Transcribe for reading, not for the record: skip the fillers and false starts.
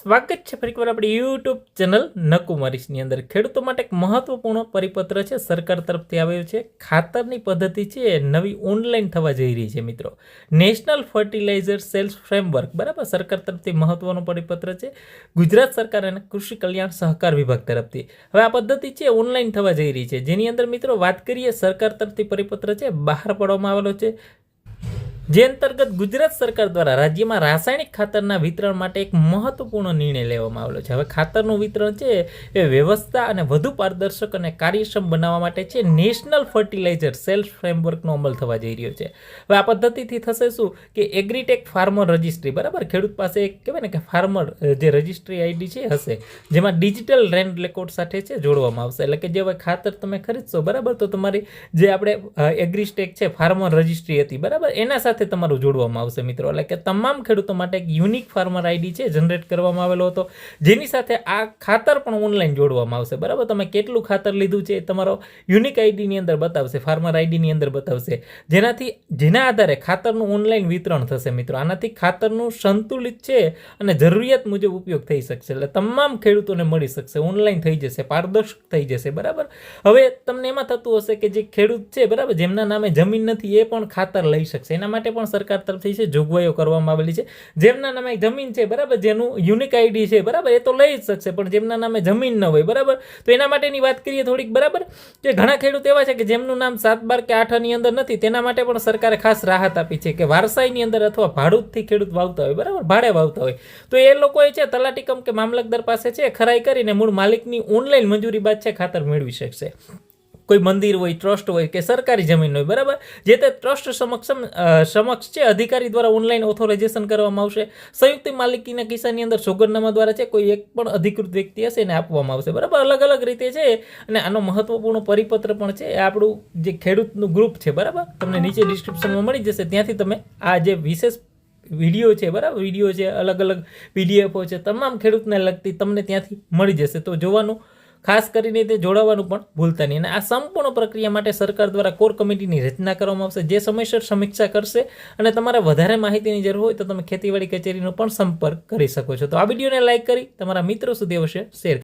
સ્વાગત છે ફરીવાર આપણી યુટ્યુબ ચેનલ નકુમારીસની અંદર ખેડૂતો માટે એક મહત્વપૂર્ણ પરિપત્ર છે સરકાર તરફથી આવ્યો છે. ખાતરની પદ્ધતિ છે એ નવી ઓનલાઈન થવા જઈ રહી છે મિત્રો. નેશનલ ફર્ટિલાઇઝર સેલ્સ ફ્રેમવર્ક બરાબર સરકાર તરફથી મહત્વનો પરિપત્ર છે ગુજરાત સરકાર અને કૃષિ કલ્યાણ સહકાર વિભાગ તરફથી. હવે આ પદ્ધતિ છે ઓનલાઈન થવા જઈ રહી છે, જેની અંદર મિત્રો વાત કરીએ સરકાર તરફથી પરિપત્ર છે બહાર પાડવામાં આવેલો છે, જે અંતર્ગત ગુજરાત સરકાર દ્વારા રાજ્યમાં રાસાયણિક ખાતરના વિતરણ માટે એક મહત્વપૂર્ણ નિર્ણય લેવામાં આવેલો છે. હવે ખાતરનું વિતરણ છે એ વ્યવસ્થા અને વધુ પારદર્શક અને કાર્યક્ષમ બનાવવા માટે છે નેશનલ ફર્ટિલાઇઝર સેલ્સ ફ્રેમવર્કનો અમલ થવા જઈ રહ્યો છે. હવે આ પદ્ધતિથી થશે શું કે એગ્રીટેક ફાર્મર રજિસ્ટ્રી બરાબર ખેડૂત પાસે એક કહેવાય ને કે ફાર્મર જે રજિસ્ટ્રી આઈડી છે હશે, જેમાં ડિજિટલ લેન્ડ રેકોર્ડ સાથે છે જોડવામાં આવશે. એટલે કે જે હવે ખાતર તમે ખરીદશો બરાબર, તો તમારી જે આપણે એગ્રીસ્ટેક છે ફાર્મર રજિસ્ટ્રી હતી બરાબર, એના સાથે તમારું જોડવામાં આવશે મિત્રો. એટલે કે તમામ ખેડૂતો માટે એક યુનિક ફાર્મર આઈડી છે જનરેટ કરવામાં આવેલો હતો, જેની સાથે આ ખાતર પણ ઓનલાઈન જોડવામાં આવશે બરાબર. તમે કેટલું ખાતર લીધું છે એ તમારો યુનિક આઈડીની અંદર બતાવશે, ફાર્મર આઈડીની અંદર બતાવશે, જેના આધારે ખાતરનું ઓનલાઈન વિતરણ થશે મિત્રો. આનાથી ખાતરનું સંતુલિત છે અને જરૂરિયાત મુજબ ઉપયોગ થઈ શકશે. એટલે તમામ ખેડૂતોને મળી શકશે, ઓનલાઈન થઈ જશે, પારદર્શક થઈ જશે બરાબર. હવે તમને એમાં થતું હશે કે જે ખેડૂત છે બરાબર, જેમના નામે જમીન નથી એ પણ ખાતર લઈ શકશે. એના માટે પણ સરકાર તરફથી છે જોગવાઈઓ કરવામાં આવેલી છે. જેમના નામે જમીન છે બરાબર, જેનું યુનિક આઈડી છે બરાબર, એ તો લઈ જ શકશે, પણ જેમના નામે જમીન ન હોય બરાબર, તો એના માટેની વાત કરીએ થોડીક બરાબર, કે ઘણા ખેડૂત એવા છે કે જેમનું નામ 7, 12 કે 8 ની અંદર નથી, તેના માટે પણ સરકારે ખાસ રાહત આપી છે કે વારસાઈની અંદર અથવા ભાડુતથી ખેડૂત વાવતા હોય બરાબર, ભાડે વાવતા હોય, તો એ લોકોએ છે તલાટી કમ કે મામલતદાર પાસે છે ખરાઈ કરીને મૂળ માલિકની ઓનલાઈન મંજૂરી બાદ છે ખાતર મેળવી શકશે. કોઈ મંદિર હોય, ટ્રસ્ટ હોય કે સરકારી જમીન હોય બરાબર, જે તે ટ્રસ્ટ સમક્ષ છે અધિકારી દ્વારા ઓનલાઈન ઓથોરાઇઝેશન કરવામાં આવશે. સંયુક્ત માલિકીના કિસ્સાની અંદર સોગંદનામા દ્વારા છે કોઈ એક પણ અધિકૃત વ્યક્તિ હશે એને આપવામાં આવશે બરાબર. અલગ અલગ રીતે છે, અને આનો મહત્વપૂર્ણ પરિપત્ર પણ છે આપણું જે ખેડૂતનું ગ્રુપ છે બરાબર, તમને નીચે ડિસ્ક્રિપ્શનમાં મળી જશે. ત્યાંથી તમે આ જે વિશેષ વિડીયો છે બરાબર, વિડીયો છે, અલગ અલગ પીડીએફો છે, તમામ ખેડૂતને લગતી તમને ત્યાંથી મળી જશે. તો જોવાનું ખાસ કરીને તે જોડાવાનું પણ ભૂલતા નહીં. અને આ સંપૂર્ણ પ્રક્રિયા માટે સરકાર દ્વારા કોર કમિટીની રચના કરવામાં આવશે, જે સમયસર સમીક્ષા કરશે. અને તમારે વધારે માહિતીની જરૂર હોય તો તમે ખેતીવાડી કચેરીનો પણ સંપર્ક કરી શકો છો. તો આ વિડીયોને લાઇક કરી તમારા મિત્રો સુધી અવશ્ય શેર